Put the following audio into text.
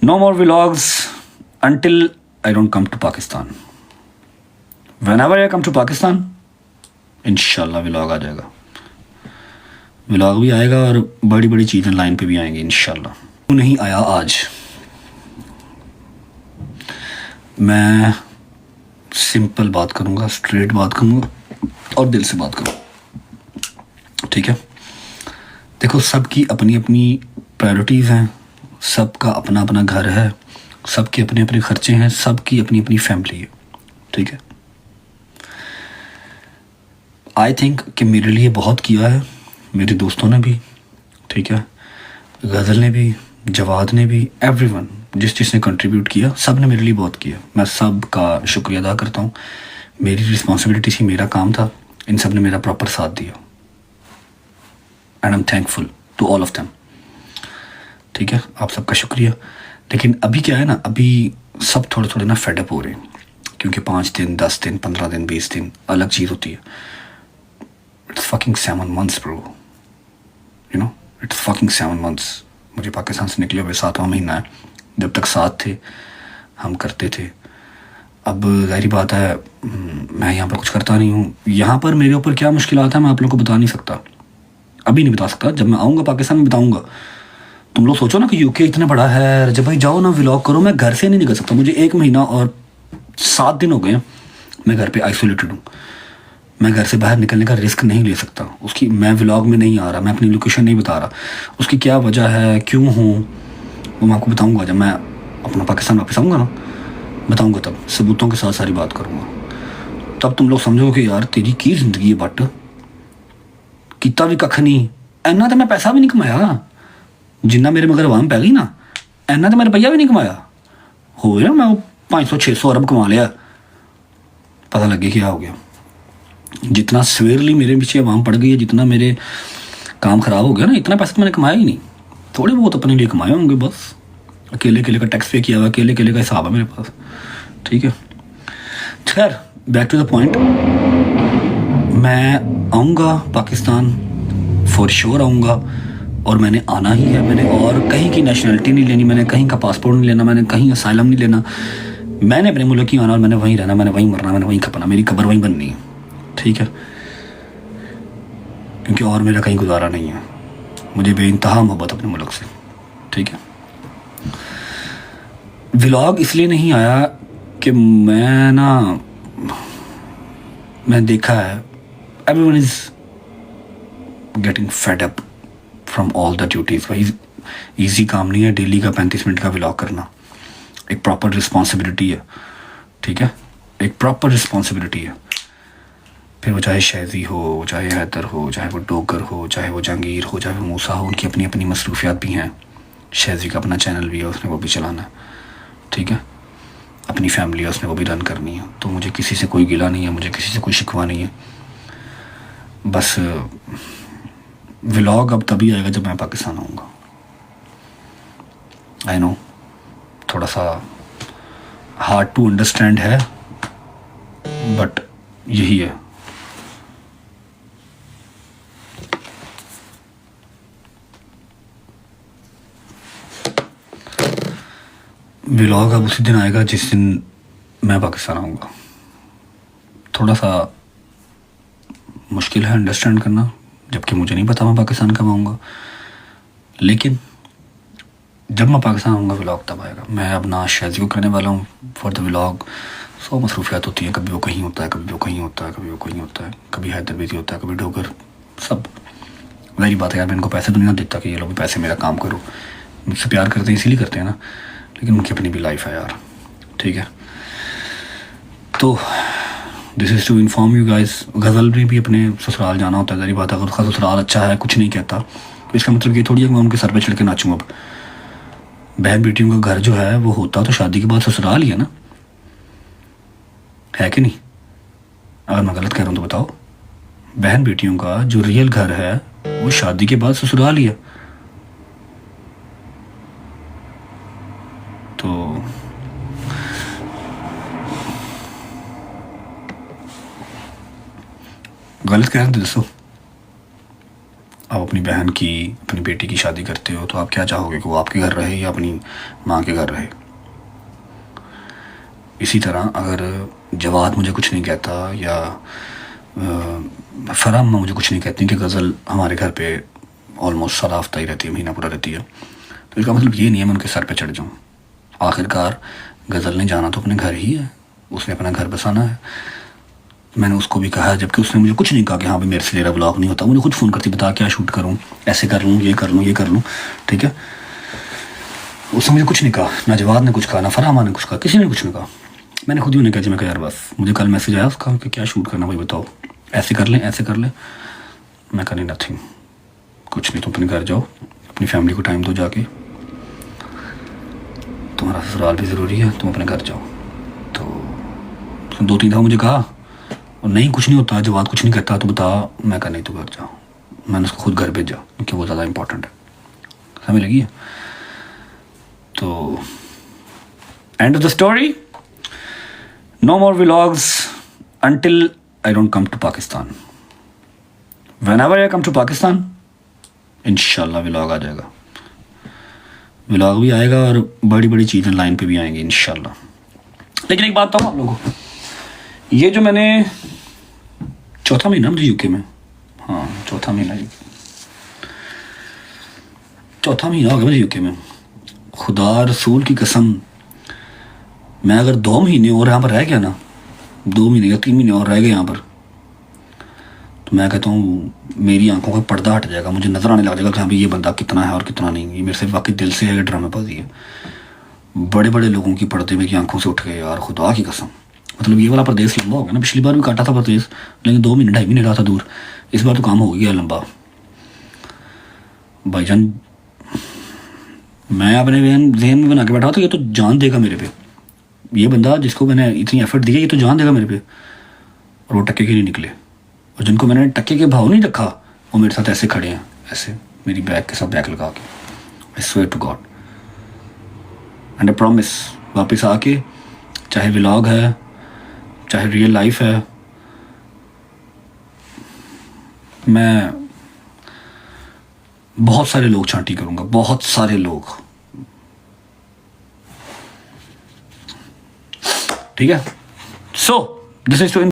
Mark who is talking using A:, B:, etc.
A: No more vlogs until I don't come to Pakistan. Whenever I come to Pakistan, इंशाल्लाह vlog आ जाएगा. Vlog भी आएगा और बड़ी बड़ी चीज़ें लाइन पे भी आएंगी इंशाल्लाह. क्यों नहीं आया आज? मैं सिंपल बात करूँगा, स्ट्रेट बात करूँगा और दिल से बात करूँ. ठीक है, देखो सबकी अपनी अपनी प्रायोरिटीज़ हैं, सबका अपना अपना घर है, सबके अपने अपने खर्चे हैं, सबकी अपनी अपनी फैमिली है. ठीक है, आई थिंक कि मेरे लिए बहुत किया है, मेरे दोस्तों ने भी. ठीक है, गज़ल ने भी, जवाद ने भी, एवरीवन जिसने कंट्रीब्यूट किया, सब ने मेरे लिए बहुत किया. मैं सब का शुक्रिया अदा करता हूँ. मेरी रिस्पॉन्सिबिलिटी थी, मेरा काम था, इन सब ने मेरा प्रॉपर साथ दिया and I am thankful to all of them. ठीक है, आप सबका शुक्रिया. लेकिन अभी क्या है ना, अभी सब थोड़े थोड़े ना फेडअप हो रहे हैं, क्योंकि 5 दिन 10 दिन 15 दिन 20 दिन अलग चीज़ होती है. It's fucking 7 months bro, you know, it's fucking 7 months. मुझे पाकिस्तान से निकले हुए 7वां महीना है. जब तक साथ थे हम करते थे. अब ज़ाहिर बात है मैं यहाँ पर कुछ करता नहीं हूँ. यहाँ पर मेरे ऊपर क्या मुश्किलात है मैं आप लोगों को बता नहीं सकता, अभी नहीं बता सकता. जब मैं आऊँगा पाकिस्तान में बताऊँगा. तुम लोग सोचो ना कि यूके इतना बड़ा है, जब भाई जाओ ना व्लॉग करो. मैं घर से नहीं निकल सकता, मुझे 1 महीना और 7 दिन हो गए हैं मैं घर पे आइसोलेटेड हूँ. मैं घर से बाहर निकलने का रिस्क नहीं ले सकता. उसकी मैं व्लॉग में नहीं आ रहा, मैं अपनी लोकेशन नहीं बता रहा. उसकी क्या वजह है, क्यों हूँ, वो मैं आपको बताऊँगा. जब मैं अपना पाकिस्तान वापस आऊँगा ना, बताऊँगा, तब सबूतों के साथ सारी बात करूँगा. तब तुम लोग समझोगे कि यार तेरी की ज़िंदगी है, बट किता भी कख नहीं. इन्ना तो मैं पैसा भी नहीं कमाया जिन्ना मेरे मगर वाम पै गई ना. इन्ना तो मैं रुपया भी नहीं कमाया. हो गया मैं 500-600 अरब कमा लिया, पता लगे क्या हो गया. जितना सवेरली मेरे पीछे आवाम पड़ गई है, जितना मेरे काम ख़राब हो गया ना, इतना पैसा तो मैंने कमाया ही नहीं. थोड़े बहुत अपने लिए कमाए होंगे बस. अकेले अकेले का टैक्स पे किया हुआ, अकेले अकेले का हिसाब है मेरे पास. ठीक है, खैर बैक टू द पॉइंट. मैं आऊँगा पाकिस्तान, फॉर श्योर आऊँगा, और मैंने आना ही है. मैंने और कहीं की नेशनलिटी नहीं लेनी, मैंने कहीं का पासपोर्ट नहीं लेना, मैंने कहीं असाइलम नहीं लेना. मैंने अपने मुल्क ही आना और मैंने वहीं रहना, मैंने वहीं मरना, मैंने वहीं खपना. मेरी कब्र वहीं बननी है. ठीक है, क्योंकि और मेरा कहीं गुजारा नहीं है. मुझे बेइंतहा मोहब्बत अपने मुल्क से. ठीक है, व्लॉग इसलिए नहीं आया कि मैं देखा है everyone is getting fed up from all the duties. भाई ईजी काम नहीं है डेली का 35 मिनट का व्लॉग करना. एक प्रॉपर रिस्पॉन्सिबिलिटी है. ठीक है, एक प्रॉपर रिस्पॉन्सिबिलिटी है. फिर वो चाहे शहजी हो, चाहे हैदर हो, चाहे वो डोगर हो, चाहे वो जहांगीर हो, चाहे वो मूसा हो, उनकी अपनी अपनी मसरूफियात भी हैं. शहजी का अपना चैनल भी है, उसने वो भी चलाना है. ठीक है, अपनी फैमिली है, उसने वो भी रन करनी है. तो मुझे किसी से कोई गिला नहीं है, मुझे किसी से कोई शिकवा नहीं है. बस व्लॉग अब तभी आएगा जब मैं पाकिस्तान आऊँगा. आई नो थोड़ा सा हार्ड टू अंडरस्टैंड है, बट यही है. व्लॉग अब उसी दिन आएगा जिस दिन मैं पाकिस्तान आऊँगा. थोड़ा सा मुश्किल है अंडरस्टैंड करना, जबकि मुझे नहीं पता मैं पाकिस्तान कब आऊँगा. लेकिन जब मैं पाकिस्तान आऊँगा व्लॉग तब आएगा. मैं अब ना शायद को करने वाला हूँ फॉर द व्लॉग. 100 मसरूफियात होती हैं, कभी वो कहीं होता है, कभी वो कहीं होता है, कभी वो कहीं होता है, कभी हैदर बिजी होता है, कभी डोगर. सब वही बात है यार. मैं इनको पैसे तो नहीं देता कि ये लोग पैसे मेरा काम करो. मुझसे प्यार करते हैं इसीलिए करते हैं ना, लेकिन उनकी अपनी भी लाइफ है यार. ठीक है, तो this is to inform you guys. गज़ल में भी अपने ससुराल जाना होता है. ज़ाहिर बात है, अगर उसका ससुराल अच्छा है, कुछ नहीं कहता, तो इसका मतलब ये थोड़ी है कि मैं उनके सर पे चढ़ के नाचूँ. अब बहन बेटियों का घर जो है वो होता तो शादी के बाद ससुराल ही है ना, है कि नहीं? अगर मैं गलत कह रहा हूँ तो बताओ. बहन बेटियों का जो रियल घर है वो शादी के बाद ससुराल ही है. तो गलत कह रहे हैं तो दोस्तों आप अपनी बहन की, अपनी बेटी की शादी करते हो तो आप क्या चाहोगे कि वो आपके घर रहे या अपनी माँ के घर रहे। इसी तरह अगर जवाद मुझे कुछ नहीं कहता या फराह मुझे कुछ नहीं कहती कि गज़ल हमारे घर पे ऑलमोस्ट सारा हफ्ता ही रहती है, महीना पूरा रहती है, तो इसका मतलब ये नहीं है मैं उनके सर पे चढ़ जाऊँ। आखिरकार गज़ल ने जाना तो अपने घर ही है, उसने अपना घर बसाना है। मैंने उसको भी कहा, जबकि उसने मुझे कुछ नहीं कहा कि हाँ भाई मेरे से तेरा ब्लॉग नहीं होता। मुझे खुद फ़ोन करती, बता क्या शूट करूँ, ऐसे कर लूँ, ये कर लूँ, ये कर लूँ, ठीक है। उसने मुझे कुछ नहीं कहा, ना जवाद ने कुछ कहा, ना फरामा ने कुछ कहा, किसी ने कुछ नहीं कहा। मैंने खुद ही उन्हें कहा, मैं कहा यार बस, मुझे कल मैसेज आया उसका कि क्या शूट करना भाई बताओ, ऐसे कर लें, ऐसे कर लें। मैं कहा नहीं, नथिंग, कुछ नहीं, तुम अपने घर जाओ, अपनी फैमिली को टाइम दो, जाके तुम्हारा ससुराल भी ज़रूरी है, तुम अपने घर जाओ। तो उसने 2-3 दफ़ा मुझे कहा और नहीं कुछ नहीं होता, जवाब कुछ नहीं कहता तो बता। मैं कहा नहीं, तो घर जाओ। मैंने उसको खुद घर भेजा क्योंकि वो ज़्यादा इंपॉर्टेंट है, समझ लगी है। तो end of the story, no more vlogs until I don't come to Pakistan. Whenever I come to Pakistan, इंशाल्लाह व्लॉग आ जाएगा, व्लॉग भी आएगा और बड़ी बड़ी चीज़ें लाइन पे भी आएंगी इंशाल्लाह। लेकिन एक बात बताऊँ आप लोगों को, ये जो मैंने चौथा महीना मुझे यूके में, हाँ चौथा महीना हो गया मुझे यूके में। खुदा रसूल की कसम, मैं अगर 2 महीने और यहाँ पर रह गया ना, 2 महीने या 3 महीने और रह गए यहाँ पर, तो मैं कहता हूँ मेरी आंखों का पर्दा हट जाएगा, मुझे नज़र आने लग जाएगा कि हाँ भाई ये बंदा कितना है और कितना नहीं। ये मेरे से वाकई दिल से है, ये ड्रामेबाजी है। बड़े बड़े लोगों की पर्दे मेरी आंखों से उठ गए यार, खुदा की कसम। मतलब ये वाला प्रदेश लंबा हो गया ना, पिछली बार भी काटा था प्रदेश, लेकिन 2 महीने 2.5 महीने रहा था दूर, इस बार तो काम हो गया लंबा। भाईजान मैं अपने जहन में बना के बैठा था ये तो जान देगा मेरे पे, ये बंदा जिसको मैंने इतनी एफर्ट दी है ये तो जान देगा मेरे पे, और वो टक्के के नहीं निकले। और जिनको मैंने टक्के के भाव नहीं रखा वो मेरे साथ ऐसे खड़े हैं, ऐसे मेरी बैग के साथ बैग लगा के। I swear to God and I promise, वापस आके चाहे व्लॉग है चाहे रियल लाइफ है, मैं बहुत सारे लोग छांटी करूँगा, बहुत सारे लोग, ठीक है। So this is to